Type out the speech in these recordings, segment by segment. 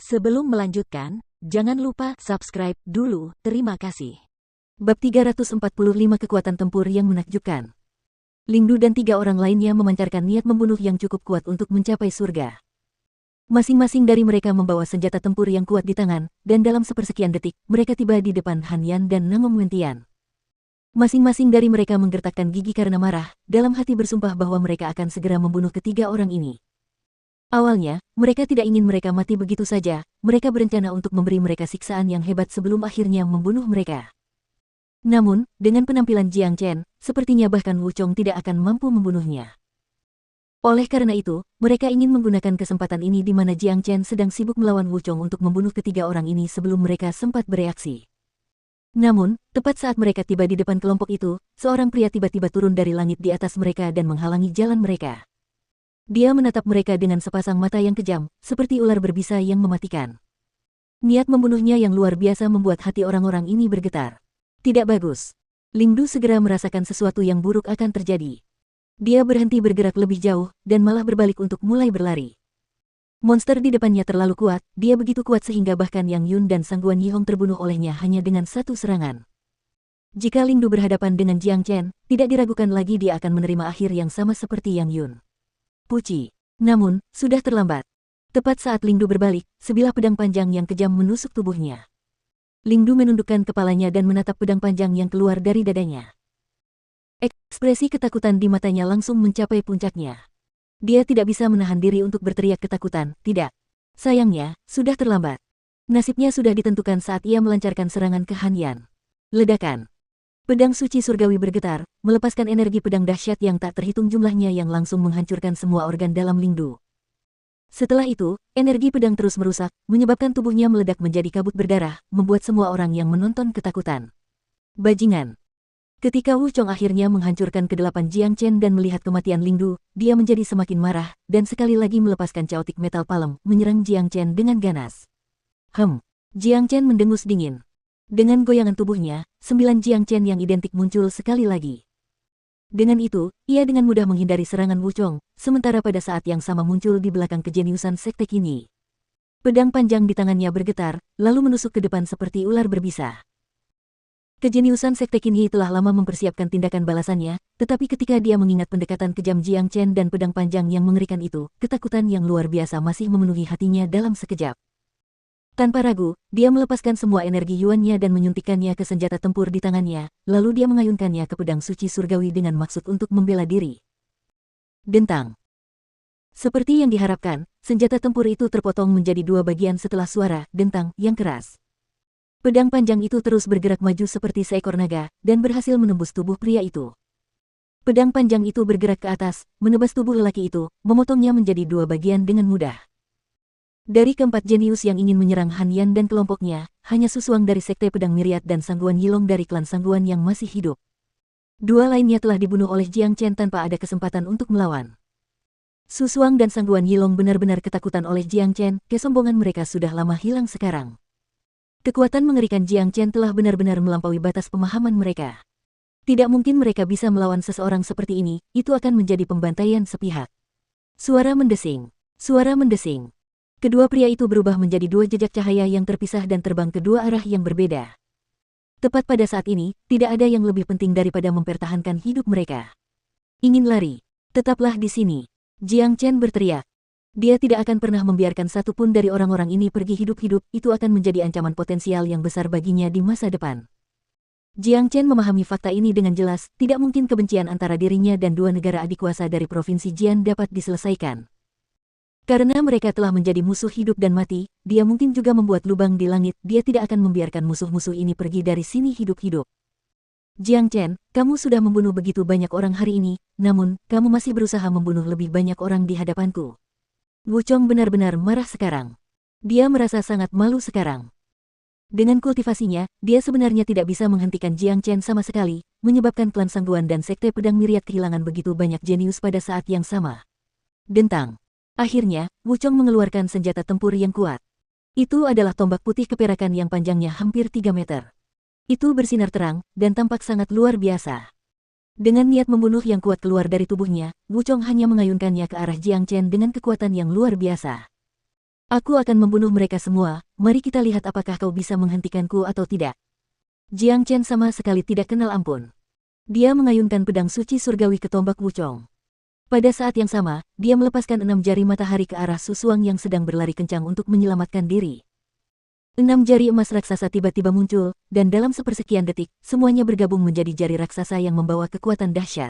Sebelum melanjutkan, jangan lupa subscribe dulu, terima kasih. Bab 345 Kekuatan Tempur yang Menakjubkan. Lingdu dan 3 orang lainnya memancarkan niat membunuh yang cukup kuat untuk mencapai surga. Masing-masing dari mereka membawa senjata tempur yang kuat di tangan, dan dalam sepersekian detik, mereka tiba di depan Han Yan dan Nangong Wentian. Masing-masing dari mereka menggertakkan gigi karena marah, dalam hati bersumpah bahwa mereka akan segera membunuh ketiga orang ini. Awalnya, mereka tidak ingin mereka mati begitu saja, mereka berencana untuk memberi mereka siksaan yang hebat sebelum akhirnya membunuh mereka. Namun, dengan penampilan Jiang Chen, sepertinya bahkan Wu Chong tidak akan mampu membunuhnya. Oleh karena itu, mereka ingin menggunakan kesempatan ini di mana Jiang Chen sedang sibuk melawan Wu Chong untuk membunuh ketiga orang ini sebelum mereka sempat bereaksi. Namun, tepat saat mereka tiba di depan kelompok itu, seorang pria tiba-tiba turun dari langit di atas mereka dan menghalangi jalan mereka. Dia menatap mereka dengan sepasang mata yang kejam, seperti ular berbisa yang mematikan. Niat membunuhnya yang luar biasa membuat hati orang-orang ini bergetar. Tidak bagus. Lingdu segera merasakan sesuatu yang buruk akan terjadi. Dia berhenti bergerak lebih jauh, dan malah berbalik untuk mulai berlari. Monster di depannya terlalu kuat, dia begitu kuat sehingga bahkan Yang Yun dan Sangguan Yihong terbunuh olehnya hanya dengan satu serangan. Jika Lingdu berhadapan dengan Jiang Chen, tidak diragukan lagi dia akan menerima akhir yang sama seperti Yang Yun. Puci. Namun, sudah terlambat. Tepat saat Lingdu berbalik, sebilah pedang panjang yang kejam menusuk tubuhnya. Lingdu menundukkan kepalanya dan menatap pedang panjang yang keluar dari dadanya. Ekspresi ketakutan di matanya langsung mencapai puncaknya. Dia tidak bisa menahan diri untuk berteriak ketakutan, tidak. Sayangnya, sudah terlambat. Nasibnya sudah ditentukan saat ia melancarkan serangan ke Han Yan. Ledakan. Pedang suci surgawi bergetar, melepaskan energi pedang dahsyat yang tak terhitung jumlahnya yang langsung menghancurkan semua organ dalam Lingdu. Setelah itu, energi pedang terus merusak, menyebabkan tubuhnya meledak menjadi kabut berdarah, membuat semua orang yang menonton ketakutan. Bajingan. Ketika Wu Chong akhirnya menghancurkan kedelapan Jiang Chen dan melihat kematian Lingdu, dia menjadi semakin marah, dan sekali lagi melepaskan Chaotic Metal Palm, menyerang Jiang Chen dengan ganas. Jiang Chen mendengus dingin. Dengan goyangan tubuhnya, 9 Jiang Chen yang identik muncul sekali lagi. Dengan itu, ia dengan mudah menghindari serangan Wu Chong, sementara pada saat yang sama muncul di belakang kejeniusan Sekte Qinyi. Pedang panjang di tangannya bergetar, lalu menusuk ke depan seperti ular berbisa. Kejeniusan Sekte Qinyi telah lama mempersiapkan tindakan balasannya, tetapi ketika dia mengingat pendekatan kejam Jiang Chen dan pedang panjang yang mengerikan itu, ketakutan yang luar biasa masih memenuhi hatinya dalam sekejap. Tanpa ragu, dia melepaskan semua energi yuannya dan menyuntikkannya ke senjata tempur di tangannya, lalu dia mengayunkannya ke pedang suci surgawi dengan maksud untuk membela diri. Dentang. Seperti yang diharapkan, senjata tempur itu terpotong menjadi 2 bagian setelah suara dentang yang keras. Pedang panjang itu terus bergerak maju seperti seekor naga, dan berhasil menembus tubuh pria itu. Pedang panjang itu bergerak ke atas, menebas tubuh lelaki itu, memotongnya menjadi 2 bagian dengan mudah. Dari keempat jenius yang ingin menyerang Han Yan dan kelompoknya, hanya Su Suang dari Sekte Pedang Myriad dan Sangguan Yilong dari klan Sangguan yang masih hidup. 2 lainnya telah dibunuh oleh Jiang Chen tanpa ada kesempatan untuk melawan. Su Suang dan Sangguan Yilong benar-benar ketakutan oleh Jiang Chen, kesombongan mereka sudah lama hilang sekarang. Kekuatan mengerikan Jiang Chen telah benar-benar melampaui batas pemahaman mereka. Tidak mungkin mereka bisa melawan seseorang seperti ini, itu akan menjadi pembantaian sepihak. Suara mendesing. Suara mendesing. Kedua pria itu berubah menjadi 2 jejak cahaya yang terpisah dan terbang ke 2 arah yang berbeda. Tepat pada saat ini, tidak ada yang lebih penting daripada mempertahankan hidup mereka. Ingin lari? Tetaplah di sini. Jiang Chen berteriak. Dia tidak akan pernah membiarkan satupun dari orang-orang ini pergi hidup-hidup, itu akan menjadi ancaman potensial yang besar baginya di masa depan. Jiang Chen memahami fakta ini dengan jelas, tidak mungkin kebencian antara dirinya dan 2 negara adik kuasa dari Provinsi Jian dapat diselesaikan. Karena mereka telah menjadi musuh hidup dan mati, dia mungkin juga membuat lubang di langit, dia tidak akan membiarkan musuh-musuh ini pergi dari sini hidup-hidup. Jiang Chen, kamu sudah membunuh begitu banyak orang hari ini, namun, kamu masih berusaha membunuh lebih banyak orang di hadapanku. Wu Chong benar-benar marah sekarang. Dia merasa sangat malu sekarang. Dengan kultivasinya, dia sebenarnya tidak bisa menghentikan Jiang Chen sama sekali, menyebabkan klan Sangguan dan Sekte Pedang Myriad kehilangan begitu banyak jenius pada saat yang sama. Dentang. Akhirnya, Wu Chong mengeluarkan senjata tempur yang kuat. Itu adalah tombak putih keperakan yang panjangnya hampir 3 meter. Itu bersinar terang, dan tampak sangat luar biasa. Dengan niat membunuh yang kuat keluar dari tubuhnya, Wu Chong hanya mengayunkannya ke arah Jiang Chen dengan kekuatan yang luar biasa. Aku akan membunuh mereka semua, mari kita lihat apakah kau bisa menghentikanku atau tidak. Jiang Chen sama sekali tidak kenal ampun. Dia mengayunkan pedang suci surgawi ke tombak Wuchong. Pada saat yang sama, dia melepaskan 6 jari matahari ke arah Susuang yang sedang berlari kencang untuk menyelamatkan diri. 6 jari emas raksasa tiba-tiba muncul, dan dalam sepersekian detik, semuanya bergabung menjadi jari raksasa yang membawa kekuatan dahsyat.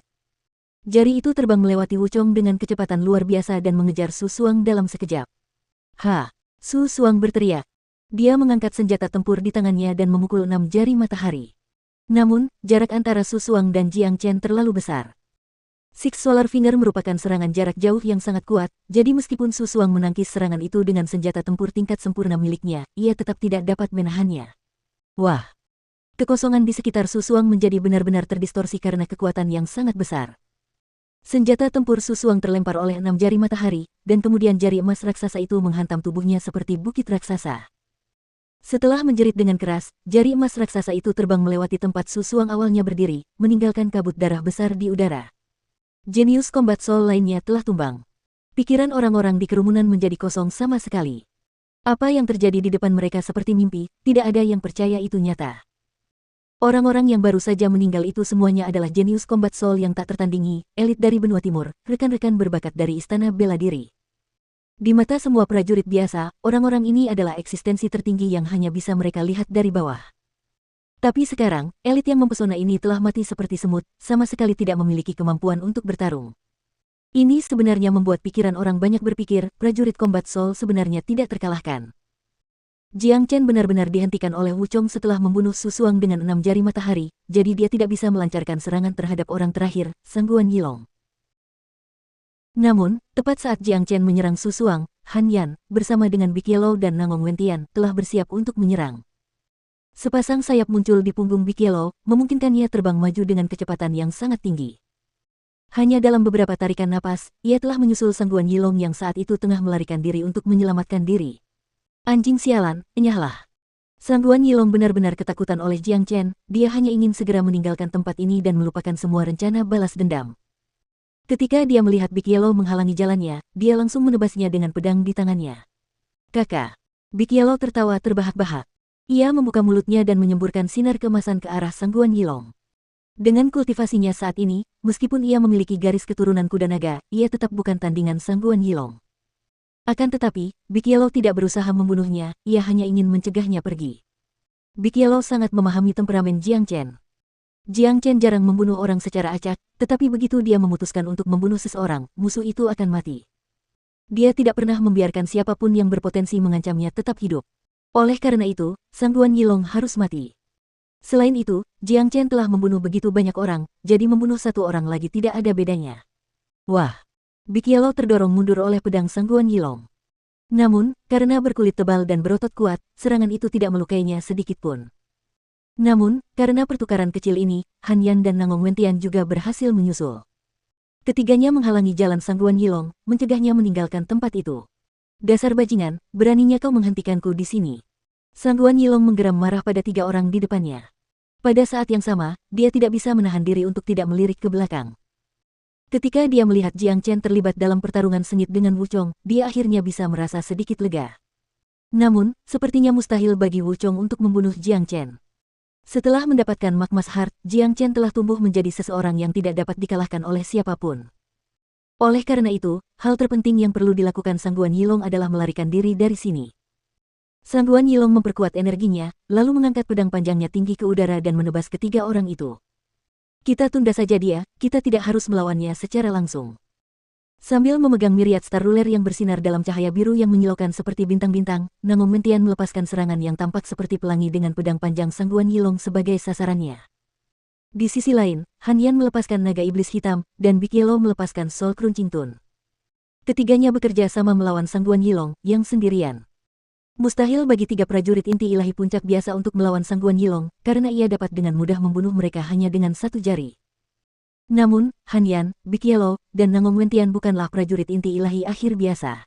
Jari itu terbang melewati Wuchong dengan kecepatan luar biasa dan mengejar Susuang dalam sekejap. Ha! Susuang berteriak. Dia mengangkat senjata tempur di tangannya dan memukul 6 jari matahari. Namun, jarak antara Susuang dan Jiang Chen terlalu besar. Six Solar Finger merupakan serangan jarak jauh yang sangat kuat, jadi meskipun Susuang menangkis serangan itu dengan senjata tempur tingkat sempurna miliknya, ia tetap tidak dapat menahannya. Wah! Kekosongan di sekitar Susuang menjadi benar-benar terdistorsi karena kekuatan yang sangat besar. Senjata tempur Susuang terlempar oleh 6 jari matahari, dan kemudian jari emas raksasa itu menghantam tubuhnya seperti bukit raksasa. Setelah menjerit dengan keras, jari emas raksasa itu terbang melewati tempat Susuang awalnya berdiri, meninggalkan kabut darah besar di udara. Jenius Combat Soul lainnya telah tumbang. Pikiran orang-orang di kerumunan menjadi kosong sama sekali. Apa yang terjadi di depan mereka seperti mimpi, tidak ada yang percaya itu nyata. Orang-orang yang baru saja meninggal itu semuanya adalah jenius Combat Soul yang tak tertandingi, elit dari benua timur, rekan-rekan berbakat dari istana bela diri. Di mata semua prajurit biasa, orang-orang ini adalah eksistensi tertinggi yang hanya bisa mereka lihat dari bawah. Tapi sekarang, elit yang mempesona ini telah mati seperti semut, sama sekali tidak memiliki kemampuan untuk bertarung. Ini sebenarnya membuat pikiran orang banyak berpikir, prajurit Combat Soul sebenarnya tidak terkalahkan. Jiang Chen benar-benar dihentikan oleh Wuchong setelah membunuh Susuang dengan 6 jari matahari, jadi dia tidak bisa melancarkan serangan terhadap orang terakhir, Sangguan Yilong. Namun, tepat saat Jiang Chen menyerang Susuang, Han Yan, bersama dengan Big Yellow dan Nangong Wentian, telah bersiap untuk menyerang. Sepasang sayap muncul di punggung Big Yellow, memungkinkannya terbang maju dengan kecepatan yang sangat tinggi. Hanya dalam beberapa tarikan napas, ia telah menyusul Sangguan Yilong yang saat itu tengah melarikan diri untuk menyelamatkan diri. Anjing sialan, enyahlah. Sangguan Yilong benar-benar ketakutan oleh Jiang Chen, dia hanya ingin segera meninggalkan tempat ini dan melupakan semua rencana balas dendam. Ketika dia melihat Big Yellow menghalangi jalannya, dia langsung menebasnya dengan pedang di tangannya. Kakak. Big Yellow tertawa terbahak-bahak. Ia membuka mulutnya dan menyemburkan sinar keemasan ke arah Sangguan Yilong. Dengan kultivasinya saat ini, meskipun ia memiliki garis keturunan kuda naga, ia tetap bukan tandingan Sangguan Yilong. Akan tetapi, Big Yellow tidak berusaha membunuhnya, ia hanya ingin mencegahnya pergi. Big Yellow sangat memahami temperamen Jiang Chen. Jiang Chen jarang membunuh orang secara acak, tetapi begitu dia memutuskan untuk membunuh seseorang, musuh itu akan mati. Dia tidak pernah membiarkan siapapun yang berpotensi mengancamnya tetap hidup. Oleh karena itu, Sangguan Yilong harus mati. Selain itu, Jiang Chen telah membunuh begitu banyak orang, jadi membunuh satu orang lagi tidak ada bedanya. Wah! Big Yellow terdorong mundur oleh pedang Sangguan Yilong. Namun, karena berkulit tebal dan berotot kuat, serangan itu tidak melukainya sedikitpun. Namun, karena pertukaran kecil ini, Han Yan dan Nangong Wentian juga berhasil menyusul. Ketiganya menghalangi jalan Sangguan Yilong, mencegahnya meninggalkan tempat itu. Dasar bajingan, beraninya kau menghentikanku di sini. Sangguan Yilong menggeram marah pada 3 orang di depannya. Pada saat yang sama, dia tidak bisa menahan diri untuk tidak melirik ke belakang. Ketika dia melihat Jiang Chen terlibat dalam pertarungan sengit dengan Wuchong, dia akhirnya bisa merasa sedikit lega. Namun, sepertinya mustahil bagi Wuchong untuk membunuh Jiang Chen. Setelah mendapatkan Magma's Heart, Jiang Chen telah tumbuh menjadi seseorang yang tidak dapat dikalahkan oleh siapapun. Oleh karena itu, hal terpenting yang perlu dilakukan Sangguan Yilong adalah melarikan diri dari sini. Sangguan Yilong memperkuat energinya, lalu mengangkat pedang panjangnya tinggi ke udara dan menebas ketiga orang itu. Kita tunda saja dia, kita tidak harus melawannya secara langsung. Sambil memegang miriat star ruler yang bersinar dalam cahaya biru yang menyilaukan seperti bintang-bintang, Nangong Wentian melepaskan serangan yang tampak seperti pelangi dengan pedang panjang Sangguan Yilong sebagai sasarannya. Di sisi lain, Han Yan melepaskan naga iblis hitam, dan Big Yellow melepaskan Soul Crunching Tune. Ketiganya bekerja sama melawan Sangguan Yilong, yang sendirian. Mustahil bagi 3 prajurit inti ilahi puncak biasa untuk melawan Sangguan Yilong, karena ia dapat dengan mudah membunuh mereka hanya dengan 1 jari. Namun, Han Yan, Big Yellow, dan Nangong Wentian bukanlah prajurit inti ilahi akhir biasa.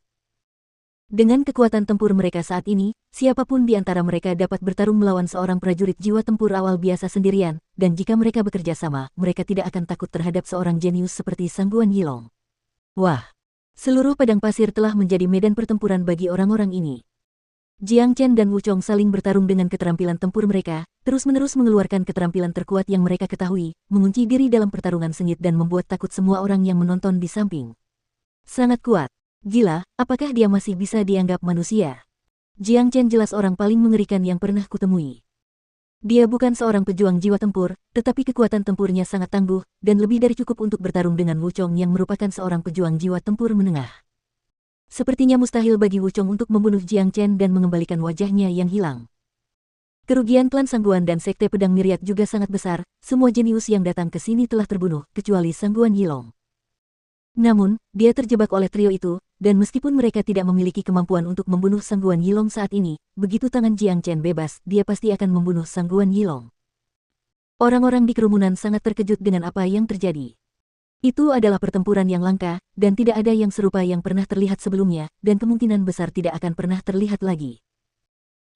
Dengan kekuatan tempur mereka saat ini, siapapun di antara mereka dapat bertarung melawan seorang prajurit jiwa tempur awal biasa sendirian, dan jika mereka bekerja sama, mereka tidak akan takut terhadap seorang jenius seperti Sangguan Yilong. Wah! Seluruh padang pasir telah menjadi medan pertempuran bagi orang-orang ini. Jiang Chen dan Wu Chong saling bertarung dengan keterampilan tempur mereka, terus-menerus mengeluarkan keterampilan terkuat yang mereka ketahui, mengunci diri dalam pertarungan sengit dan membuat takut semua orang yang menonton di samping. Sangat kuat. Gila, apakah dia masih bisa dianggap manusia? Jiang Chen jelas orang paling mengerikan yang pernah kutemui. Dia bukan seorang pejuang jiwa tempur, tetapi kekuatan tempurnya sangat tangguh, dan lebih dari cukup untuk bertarung dengan Wu Chong yang merupakan seorang pejuang jiwa tempur menengah. Sepertinya mustahil bagi Wu Chong untuk membunuh Jiang Chen dan mengembalikan wajahnya yang hilang. Kerugian klan Sangguan dan Sekte Pedang Myriad juga sangat besar, semua jenius yang datang ke sini telah terbunuh, kecuali Sangguan Yilong. Namun, dia terjebak oleh trio itu, dan meskipun mereka tidak memiliki kemampuan untuk membunuh Sangguan Yilong saat ini, begitu tangan Jiang Chen bebas, dia pasti akan membunuh Sangguan Yilong. Orang-orang di kerumunan sangat terkejut dengan apa yang terjadi. Itu adalah pertempuran yang langka, dan tidak ada yang serupa yang pernah terlihat sebelumnya, dan kemungkinan besar tidak akan pernah terlihat lagi.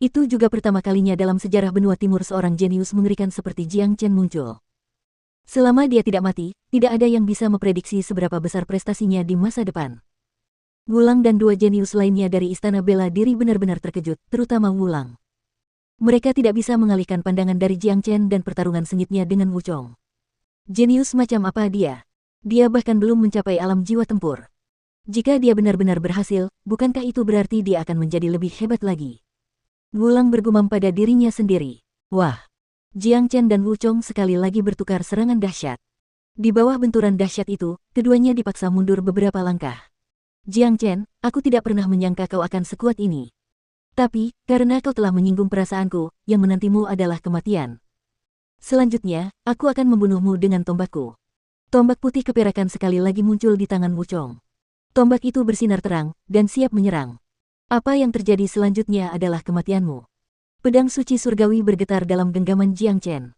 Itu juga pertama kalinya dalam sejarah benua timur seorang jenius mengerikan seperti Jiang Chen muncul. Selama dia tidak mati, tidak ada yang bisa memprediksi seberapa besar prestasinya di masa depan. Wulang dan dua jenius lainnya dari Istana Bela Diri benar-benar terkejut, terutama Wulang. Mereka tidak bisa mengalihkan pandangan dari Jiang Chen dan pertarungan sengitnya dengan Wu Chong. Jenius macam apa dia? Dia bahkan belum mencapai alam jiwa tempur. Jika dia benar-benar berhasil, bukankah itu berarti dia akan menjadi lebih hebat lagi? Wulang bergumam pada dirinya sendiri. Wah! Jiang Chen dan Wu Chong sekali lagi bertukar serangan dahsyat. Di bawah benturan dahsyat itu, keduanya dipaksa mundur beberapa langkah. Jiang Chen, aku tidak pernah menyangka kau akan sekuat ini. Tapi, karena kau telah menyinggung perasaanku, yang menantimu adalah kematian. Selanjutnya, aku akan membunuhmu dengan tombakku. Tombak putih keperakan sekali lagi muncul di tangan Wu Chong. Tombak itu bersinar terang, dan siap menyerang. Apa yang terjadi selanjutnya adalah kematianmu. Pedang suci surgawi bergetar dalam genggaman Jiang Chen.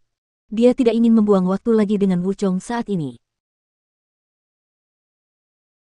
Dia tidak ingin membuang waktu lagi dengan Wu Chong saat ini.